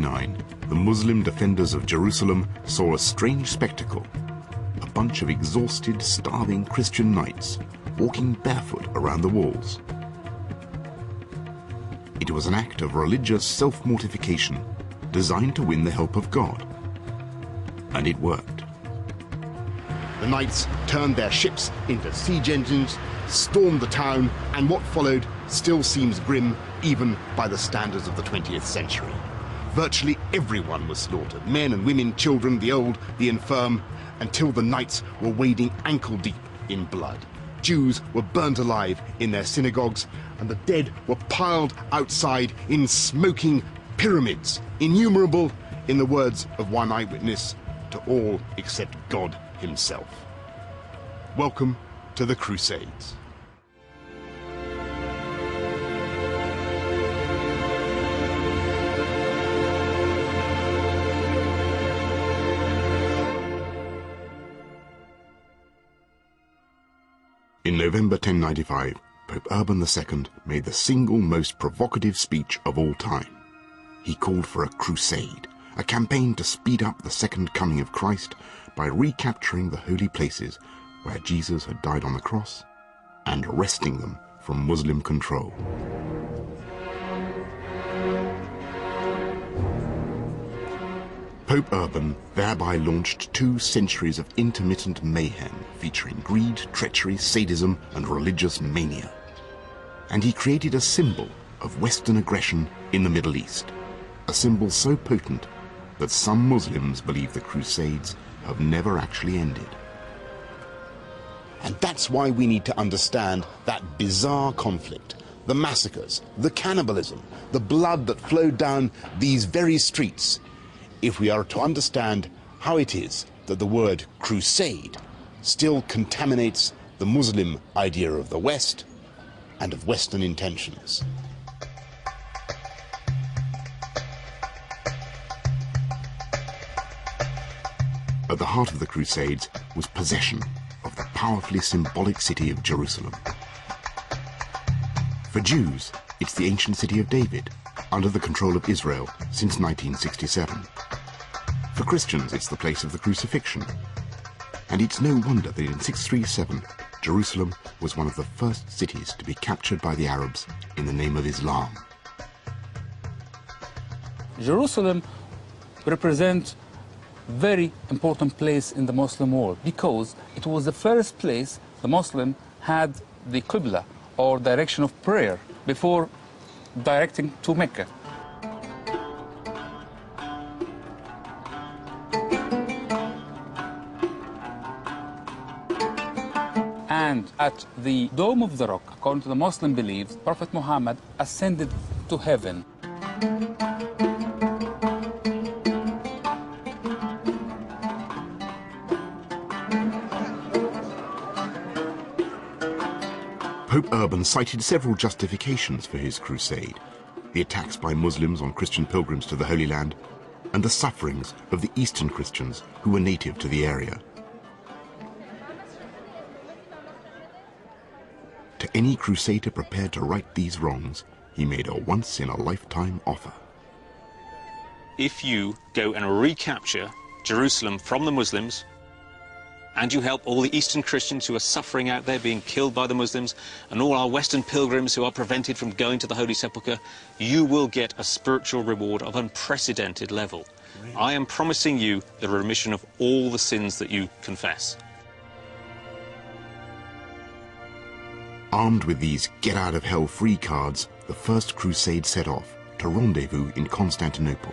1099, the Muslim defenders of Jerusalem saw a strange spectacle. A bunch of exhausted, starving Christian knights walking barefoot around the walls. It was an act of religious self-mortification designed to win the help of God. And it worked. The knights turned their ships into siege engines, stormed the town, and what followed still seems grim even by the standards of the 20th century. Virtually everyone was slaughtered, men and women, children, the old, the infirm, until the knights were wading ankle-deep in blood. Jews were burnt alive in their synagogues, and the dead were piled outside in smoking pyramids, innumerable, in the words of one eyewitness, to all except God himself. Welcome to the Crusades. In November 1095, Pope Urban II made the single most provocative speech of all time. He called for a crusade, a campaign to speed up the second coming of Christ by recapturing the holy places where Jesus had died on the cross and wresting them from Muslim control. Pope Urban thereby launched 2 centuries of intermittent mayhem featuring greed, treachery, sadism, and religious mania. And he created a symbol of Western aggression in the Middle East, a symbol so potent that some Muslims believe the Crusades have never actually ended. And that's why we need to understand that bizarre conflict, the massacres, the cannibalism, the blood that flowed down these very streets, if we are to understand how it is that the word crusade still contaminates the Muslim idea of the West and of Western intentions. At the heart of the Crusades was possession of the powerfully symbolic city of Jerusalem. For Jews, it's the ancient city of David, under the control of Israel since 1967. For Christians, it's the place of the crucifixion. And it's no wonder that in 637, Jerusalem was one of the first cities to be captured by the Arabs in the name of Islam. Jerusalem represents a very important place in the Muslim world because it was the first place the Muslim had the Qibla, or direction of prayer, before directing to Mecca. And at the Dome of the Rock, according to the Muslim beliefs, Prophet Muhammad ascended to heaven. Pope Urban cited several justifications for his crusade: the attacks by Muslims on Christian pilgrims to the Holy Land, and the sufferings of the Eastern Christians who were native to the area. To any crusader prepared to right these wrongs, he made a once-in-a-lifetime offer. If you go and recapture Jerusalem from the Muslims, and you help all the Eastern Christians who are suffering out there, being killed by the Muslims, and all our Western pilgrims who are prevented from going to the Holy Sepulchre, you will get a spiritual reward of unprecedented level. Really? I am promising you the remission of all the sins that you confess. Armed with these get-out-of-hell-free cards, the First Crusade set off to rendezvous in Constantinople.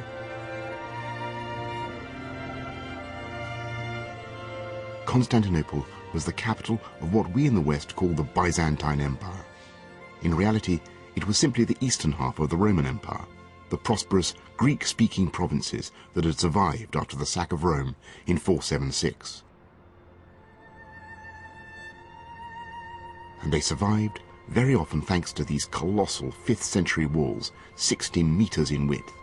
Constantinople was the capital of what we in the West call the Byzantine Empire. In reality, it was simply the eastern half of the Roman Empire, the prosperous Greek-speaking provinces that had survived after the sack of Rome in 476. And they survived very often thanks to these colossal 5th century walls, 60 meters in width.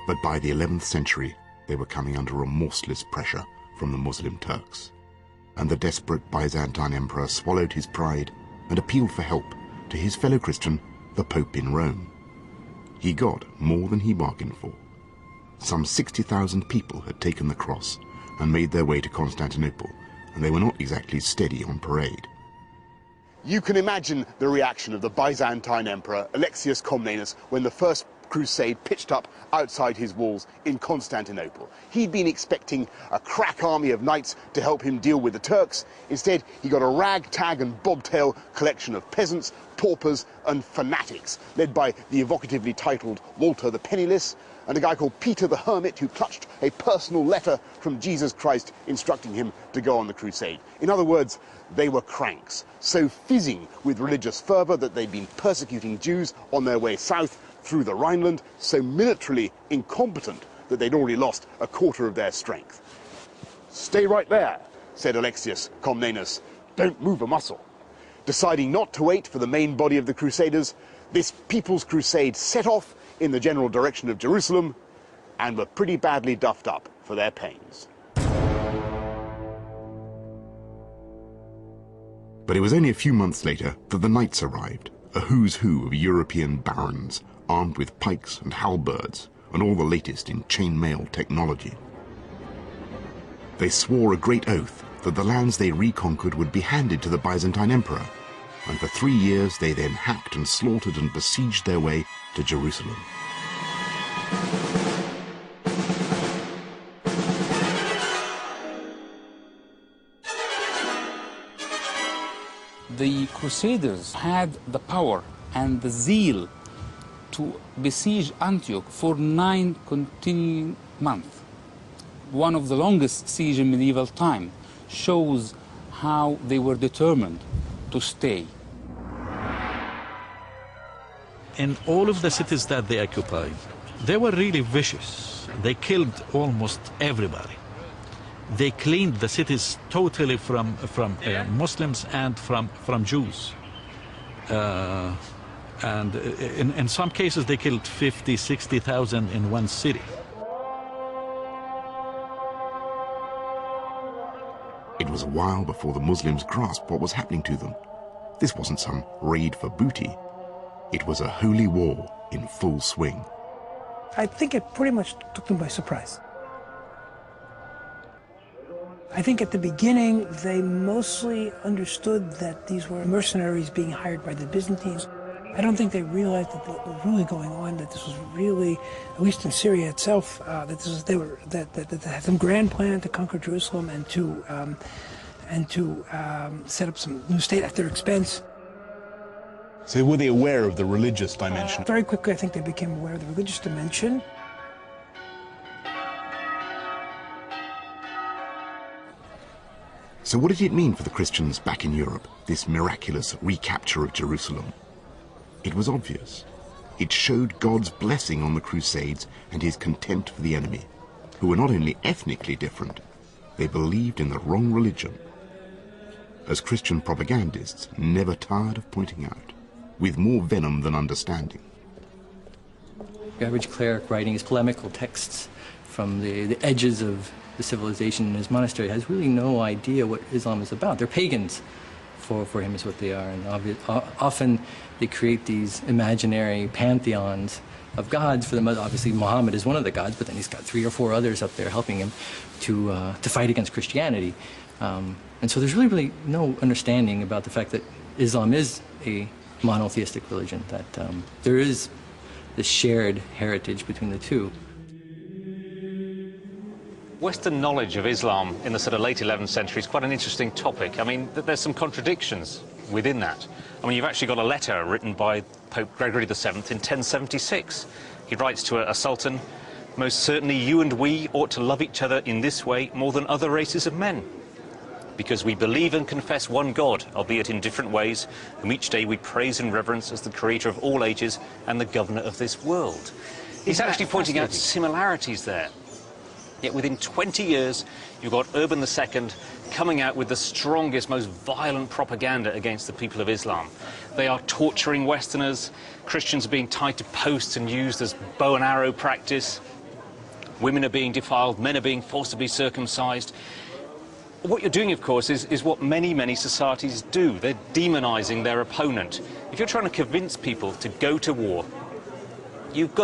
But by the 11th century, they were coming under remorseless pressure from the Muslim Turks, and the desperate Byzantine emperor swallowed his pride and appealed for help to his fellow Christian, the Pope in Rome. He got more than he bargained for. Some 60,000 people had taken the cross and made their way to Constantinople, and they were not exactly steady on parade. You can imagine the reaction of the Byzantine Emperor Alexius Comnenus when the First Crusade pitched up outside his walls in Constantinople. He'd been expecting a crack army of knights to help him deal with the Turks. Instead, he got a ragtag and bobtail collection of peasants, paupers and fanatics, led by the evocatively titled Walter the Penniless, and a guy called Peter the Hermit who clutched a personal letter from Jesus Christ instructing him to go on the crusade. In other words, they were cranks, so fizzing with religious fervour that they'd been persecuting Jews on their way south through the Rhineland, so militarily incompetent that they'd already lost a quarter of their strength. "Stay right there," said Alexius Comnenus. "Don't move a muscle." Deciding not to wait for the main body of the Crusaders, this People's Crusade set off in the general direction of Jerusalem and were pretty badly duffed up for their pains. But it was only a few months later that the knights arrived, a who's who of European barons, armed with pikes and halberds and all the latest in chainmail technology. They swore a great oath that the lands they reconquered would be handed to the Byzantine Emperor, and for 3 years they then hacked and slaughtered and besieged their way to Jerusalem. The Crusaders had the power and the zeal to besiege Antioch for 9 continuing months. One of the longest siege in medieval time, shows how they were determined to stay. In all of the cities that they occupied, they were really vicious. They killed almost everybody. They cleaned the cities totally from Muslims and from Jews. And in some cases, they killed 50, 60,000 in one city. It was a while before the Muslims grasped what was happening to them. This wasn't some raid for booty. It was a holy war in full swing. I think it pretty much took them by surprise. I think at the beginning, they mostly understood that these were mercenaries being hired by the Byzantines. I don't think they realized that what was really going on, that this was really, at least in Syria itself, that they had some grand plan to conquer Jerusalem and to set up some new state at their expense. So were they aware of the religious dimension? Very quickly, I think they became aware of the religious dimension. So what did it mean for the Christians back in Europe, this miraculous recapture of Jerusalem? It was obvious. It showed God's blessing on the Crusades and his contempt for the enemy, who were not only ethnically different, they believed in the wrong religion. As Christian propagandists never tired of pointing out, with more venom than understanding. The average cleric writing his polemical texts from the edges of the civilization in his monastery has really no idea what Islam is about. They're pagans for him is what they are. And often they create these imaginary pantheons of gods for them. Obviously Muhammad is one of the gods, but then he's got 3 or 4 others up there helping him to fight against Christianity. And so there's really no understanding about the fact that Islam is a monotheistic religion, that there is this shared heritage between the two. Western knowledge of Islam in the sort of late 11th century is quite an interesting topic. I mean, there's some contradictions within that. I mean, you've actually got a letter written by Pope Gregory VII in 1076. He writes to a sultan, "Most certainly you and we ought to love each other in this way more than other races of men, because we believe and confess one God, albeit in different ways, whom each day we praise and reverence as the creator of all ages and the governor of this world." He's actually pointing out similarities there. Yet within 20 years, you've got Urban II coming out with the strongest, most violent propaganda against the people of Islam. They are torturing Westerners, Christians are being tied to posts and used as bow and arrow practice, women are being defiled, men are being forcibly circumcised. what you're doing, of course, is what many societies do. They're demonizing their opponent. If you're trying to convince people to go to war, you've got to